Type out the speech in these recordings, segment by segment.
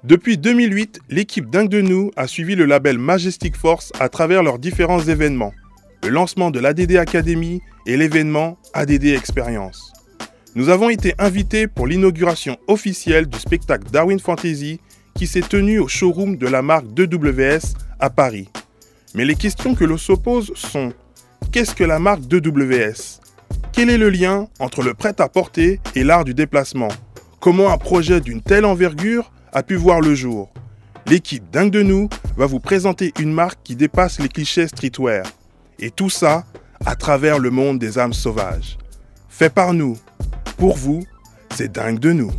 Depuis 2008, l'équipe Dingue de Nous a suivi le label Majestic Force à travers leurs différents événements, le lancement de l'ADD Academy et l'événement ADD Experience. Nous avons été invités pour l'inauguration officielle du spectacle Darwin Fantasy qui s'est tenu au showroom de la marque 2WS à Paris. Mais les questions que l'on se pose sont: qu'est-ce que la marque 2WS? Quel est le lien entre le prêt-à-porter et l'art du déplacement? Comment un projet d'une telle envergure a pu voir le jour? L'équipe Dingue de Nous va vous présenter une marque qui dépasse les clichés streetwear. Et tout ça à travers le monde des âmes sauvages. Fait par nous. Pour vous, c'est Dingue de Nous.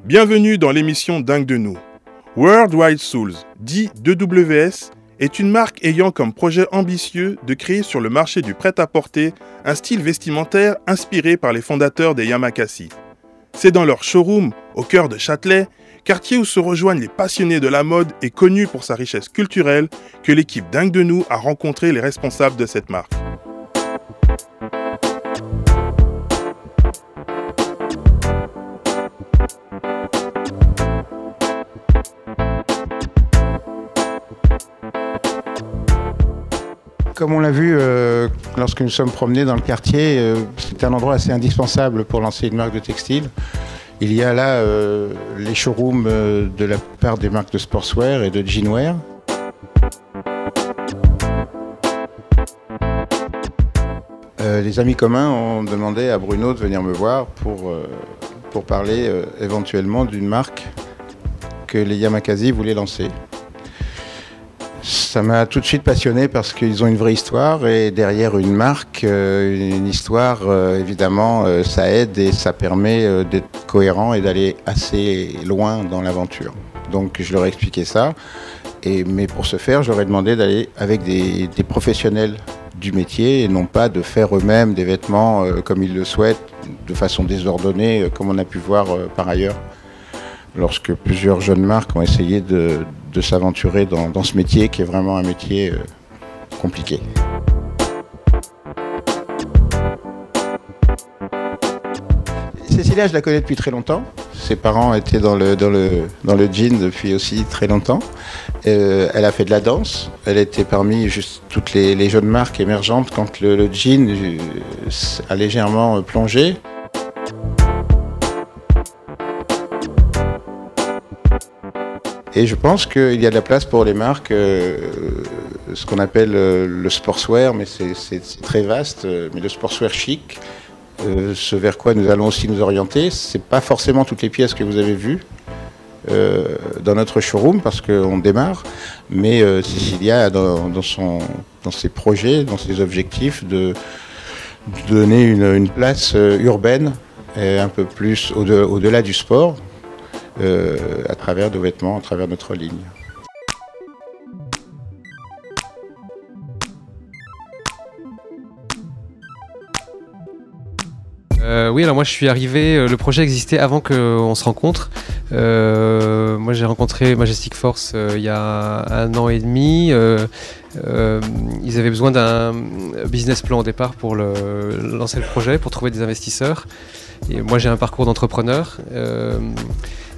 Bienvenue dans l'émission Dingue de Nous. Worldwide Souls, dit 2WS, est une marque ayant comme projet ambitieux de créer sur le marché du prêt-à-porter un style vestimentaire inspiré par les fondateurs des Yamakasi. C'est dans leur showroom, au cœur de Châtelet, quartier où se rejoignent les passionnés de la mode et connu pour sa richesse culturelle, que l'équipe Dingue de Nous a rencontré les responsables de cette marque. Comme on l'a vu lorsque nous sommes promenés dans le quartier, c'est un endroit assez indispensable pour lancer une marque de textile. Il y a là les showrooms de la part des marques de sportswear et de jeanswear. Les amis communs ont demandé à Bruno de venir me voir pour parler éventuellement d'une marque que les Yamakasi voulaient lancer. Ça m'a tout de suite passionné parce qu'ils ont une vraie histoire et derrière une marque, une histoire, évidemment, ça aide et ça permet d'être cohérent et d'aller assez loin dans l'aventure. Donc je leur ai expliqué ça, mais pour ce faire, je leur ai demandé d'aller avec des professionnels du métier et non pas de faire eux-mêmes des vêtements comme ils le souhaitent, de façon désordonnée, comme on a pu voir par ailleurs, lorsque plusieurs jeunes marques ont essayé de s'aventurer dans ce métier qui est vraiment un métier compliqué. Cécilia, je la connais depuis très longtemps. Ses parents étaient dans le jean depuis aussi très longtemps. Elle a fait de la danse. Elle était parmi juste toutes les jeunes marques émergentes quand le jean a légèrement plongé. Et je pense qu'il y a de la place pour les marques, ce qu'on appelle le sportswear, mais c'est très vaste, mais le sportswear chic, ce vers quoi nous allons aussi nous orienter. Ce n'est pas forcément toutes les pièces que vous avez vues dans notre showroom, parce qu'on démarre, mais il y a dans ses projets, dans ses objectifs, de donner une place urbaine, et un peu plus au-delà du sport, à travers nos vêtements, à travers notre ligne. Oui, alors moi je suis arrivé, le projet existait avant qu'on se rencontre. Moi j'ai rencontré Majestic Force il y a 1 an et demi. Ils avaient besoin d'un business plan au départ pour lancer le projet, pour trouver des investisseurs. Et moi j'ai un parcours d'entrepreneur.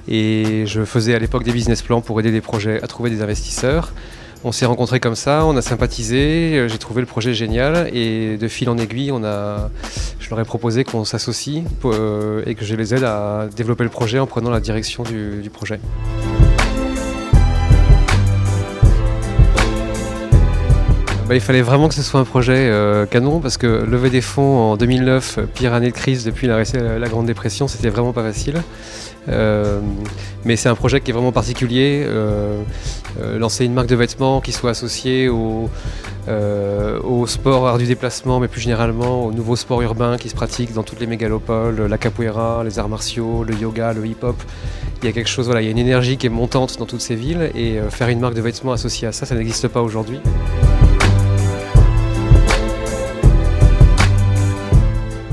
Et je faisais à l'époque des business plans pour aider des projets à trouver des investisseurs. On s'est rencontrés comme ça, on a sympathisé, j'ai trouvé le projet génial et de fil en aiguille, je leur ai proposé qu'on s'associe et que je les aide à développer le projet en prenant la direction du projet. Il fallait vraiment que ce soit un projet canon parce que lever des fonds en 2009, pire année de crise depuis la Grande Dépression, c'était vraiment pas facile. Mais c'est un projet qui est vraiment particulier. Lancer une marque de vêtements qui soit associée au sport art du déplacement, mais plus généralement aux nouveaux sports urbains qui se pratiquent dans toutes les mégalopoles, la capoeira, les arts martiaux, le yoga, le hip-hop. Il y a quelque chose, voilà, il y a une énergie qui est montante dans toutes ces villes et faire une marque de vêtements associée à ça, ça n'existe pas aujourd'hui.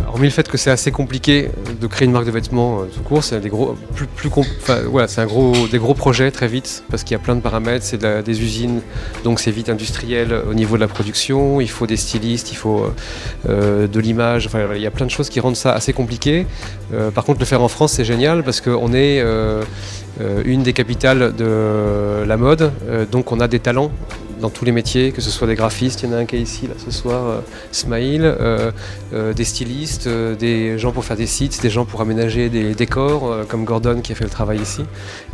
Hormis le fait que c'est assez compliqué de créer une marque de vêtements tout court, c'est des gros, c'est des gros projets très vite parce qu'il y a plein de paramètres, c'est des usines, donc c'est vite industriel au niveau de la production, il faut des stylistes, il faut de l'image, enfin, il y a plein de choses qui rendent ça assez compliqué. Par contre, le faire en France, c'est génial parce qu'on est une des capitales de la mode, donc on a des talents dans tous les métiers, que ce soit des graphistes, il y en a un qui est ici là, ce soir, Smaïl, des stylistes, des gens pour faire des sites, des gens pour aménager des décors, comme Gordon qui a fait le travail ici.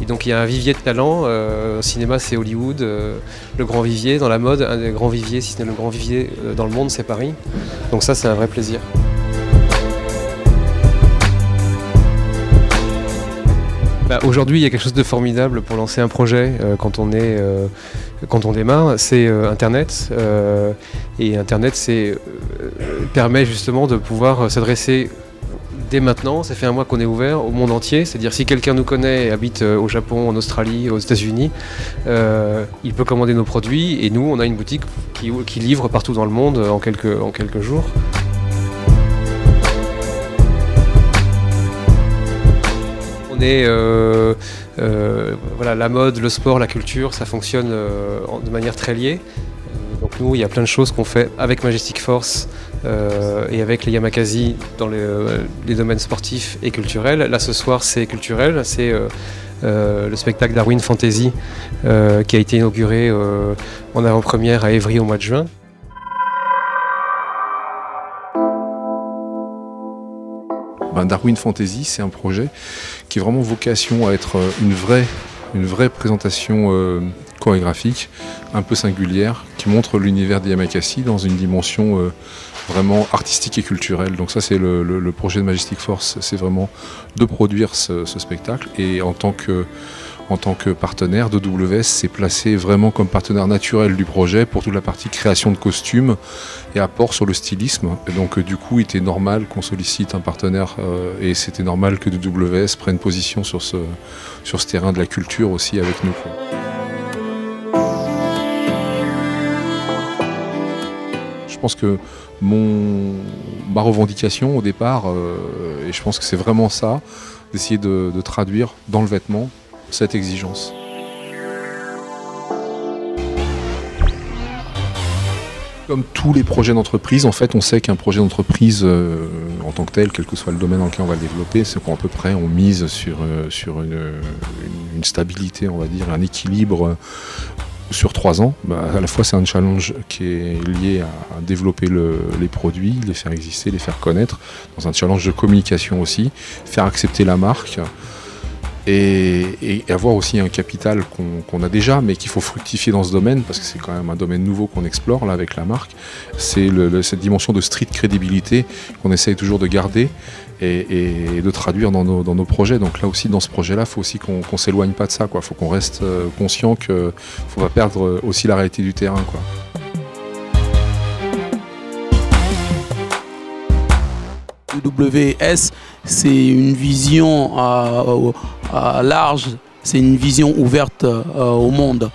Et donc il y a un vivier de talents, au cinéma c'est Hollywood, le grand vivier, dans la mode, un des grands viviers, si ce n'est le grand vivier dans le monde, c'est Paris. Donc ça c'est un vrai plaisir. Aujourd'hui, il y a quelque chose de formidable pour lancer un projet quand on démarre, c'est Internet. Et Internet permet justement de pouvoir s'adresser dès maintenant, ça fait un mois qu'on est ouvert au monde entier, c'est-à-dire si quelqu'un nous connaît et habite au Japon, en Australie, aux États-Unis, il peut commander nos produits et nous, on a une boutique qui livre partout dans le monde en quelques jours. On est, voilà, la mode, le sport, la culture, ça fonctionne de manière très liée. Donc nous, il y a plein de choses qu'on fait avec Majestic Force et avec les Yamakasi dans les domaines sportifs et culturels. Là, ce soir, c'est culturel, c'est le spectacle Darwin Fantasy qui a été inauguré en avant-première à Évry au mois de juin. Darwin Fantasy, c'est un projet qui a vraiment vocation à être une vraie présentation chorégraphique, un peu singulière, qui montre l'univers des Yamakasi dans une dimension vraiment artistique et culturelle. Donc ça, c'est le projet de Majestic Force, c'est vraiment de produire ce spectacle. Et en tant que partenaire, DWS s'est placé vraiment comme partenaire naturel du projet pour toute la partie création de costumes et apport sur le stylisme. Et donc du coup, il était normal qu'on sollicite un partenaire et c'était normal que DWS prenne position sur ce terrain de la culture aussi avec nous, quoi. Je pense que ma revendication au départ, et je pense que c'est vraiment ça, d'essayer de traduire dans le vêtement cette exigence. Comme tous les projets d'entreprise, en fait, on sait qu'un projet d'entreprise, en tant que tel, quel que soit le domaine dans lequel on va le développer, c'est qu'à peu près on mise sur une stabilité, on va dire, un équilibre sur 3 ans. À la fois, c'est un challenge qui est lié à développer les produits, les faire exister, les faire connaître, dans un challenge de communication aussi, faire accepter la marque. Et avoir aussi un capital qu'on a déjà, mais qu'il faut fructifier dans ce domaine, parce que c'est quand même un domaine nouveau qu'on explore là avec la marque. C'est cette dimension de street crédibilité qu'on essaye toujours de garder et de traduire dans nos projets. Donc là aussi, dans ce projet-là, il faut aussi qu'on ne s'éloigne pas de ça, quoi. Faut qu'on reste conscient qu'il ne faut pas perdre aussi la réalité du terrain, quoi. WS, c'est une vision large, c'est une vision ouverte au monde.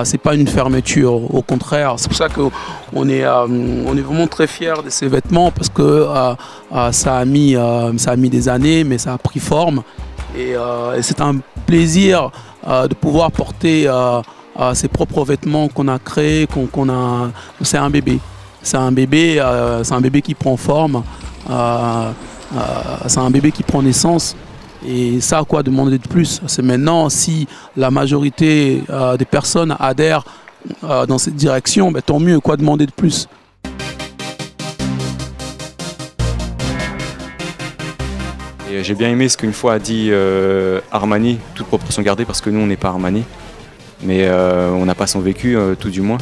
C'est pas une fermeture, au contraire. C'est pour ça qu'on est vraiment très fiers de ces vêtements parce que ça a mis des années, mais ça a pris forme. Et c'est un plaisir de pouvoir porter ses propres vêtements qu'on a créés, c'est un bébé. C'est un bébé qui prend forme. C'est un bébé qui prend naissance et ça, quoi demander de plus? C'est maintenant, si la majorité des personnes adhèrent dans cette direction, tant mieux, quoi demander de plus? J'ai bien aimé ce qu'une fois a dit Armani, toute proportion gardée, parce que nous on n'est pas Armani, mais on n'a pas son vécu, tout du moins.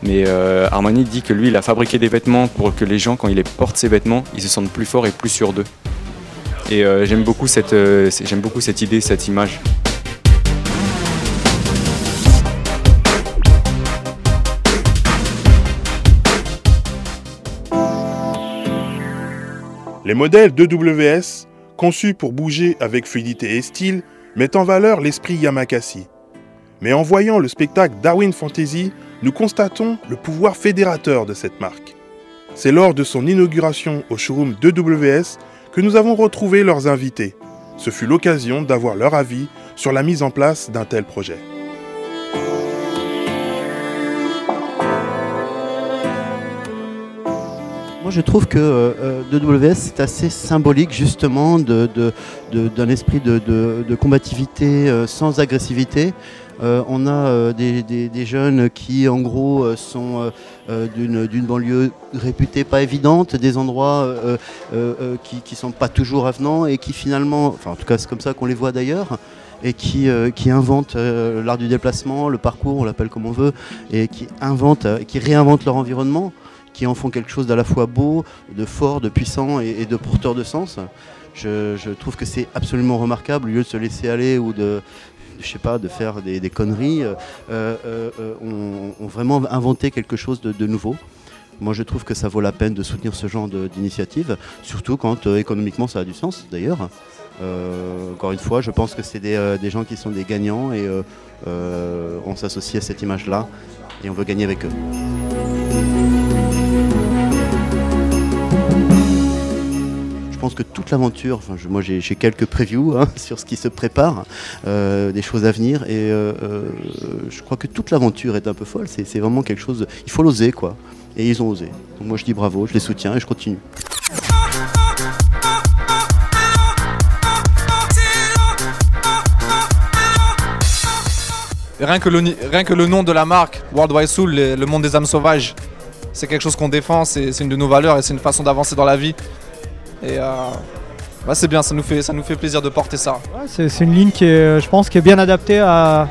Mais Armani dit que lui, il a fabriqué des vêtements pour que les gens, quand ils les portent ces vêtements, ils se sentent plus forts et plus sûrs d'eux. Et j'aime beaucoup cette idée, cette image. Les modèles d'EWS, conçus pour bouger avec fluidité et style, mettent en valeur l'esprit Yamakasi. Mais en voyant le spectacle Darwin Fantasy, nous constatons le pouvoir fédérateur de cette marque. C'est lors de son inauguration au showroom d'EWS que nous avons retrouvé leurs invités. Ce fut l'occasion d'avoir leur avis sur la mise en place d'un tel projet. Moi, je trouve que EWS, c'est assez symbolique justement d'un esprit de combativité sans agressivité. On a des jeunes qui, en gros, sont d'une banlieue réputée pas évidente, des endroits qui sont pas toujours avenants et qui finalement, enfin en tout cas c'est comme ça qu'on les voit d'ailleurs, et qui inventent l'art du déplacement, le parcours, on l'appelle comme on veut, et qui réinventent leur environnement, qui en font quelque chose d'à la fois beau, de fort, de puissant et de porteur de sens. Je trouve que c'est absolument remarquable, au lieu de se laisser aller ou de faire des conneries, ont vraiment inventé quelque chose de nouveau. Moi, je trouve que ça vaut la peine de soutenir ce genre d'initiative, surtout quand économiquement ça a du sens d'ailleurs. Encore une fois, je pense que c'est des gens qui sont des gagnants et on s'associe à cette image-là et on veut gagner avec eux. Je pense que toute l'aventure, moi j'ai quelques previews sur ce qui se prépare, des choses à venir, et je crois que toute l'aventure est un peu folle, c'est vraiment quelque chose, il faut l'oser quoi, et ils ont osé. Donc moi je dis bravo, je les soutiens et je continue. Rien que le nom de la marque, World Wide Soul, le monde des âmes sauvages, c'est quelque chose qu'on défend, c'est une de nos valeurs et c'est une façon d'avancer dans la vie. Et c'est bien, ça nous fait plaisir de porter ça. Ouais, c'est une ligne qui est, je pense, qui est bien adaptée à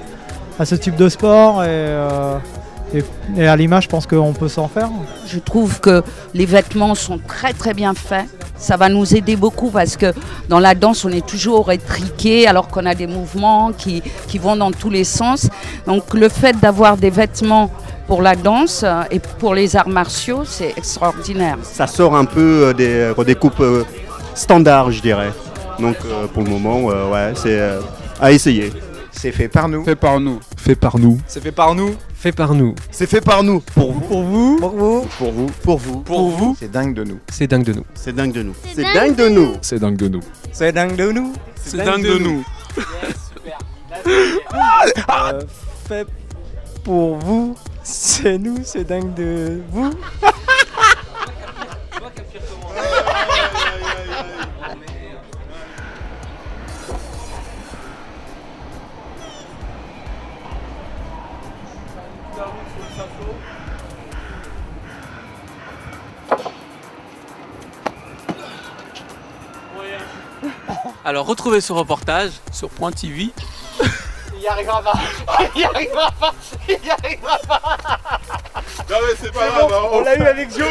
ce type de sport et à l'image, je pense qu'on peut s'en faire. Je trouve que les vêtements sont très très bien faits. Ça va nous aider beaucoup parce que dans la danse, on est toujours étriqué alors qu'on a des mouvements qui vont dans tous les sens. Donc le fait d'avoir des vêtements pour la danse et pour les arts martiaux, c'est extraordinaire. Ça sort un peu des coupes standards, je dirais. Donc pour le moment, ouais, c'est à essayer. C'est fait par nous. Fait par nous. Fait par nous. C'est fait par nous. Fait par nous. C'est fait par nous. Pour vous. Pour vous. Pour vous. Pour vous. Pour vous. Pour vous. C'est dingue de nous. C'est dingue de nous. C'est dingue de nous. C'est dingue de nous. C'est dingue de nous. C'est dingue de nous. C'est dingue de nous. Fait pour vous. C'est nous, c'est dingue de vous. Alors retrouvez ce reportage sur Point TV. Il y arrivera pas. Il y arrivera pas. Il y arrivera pas. Non mais c'est pas grave, on l'a eu avec Joe.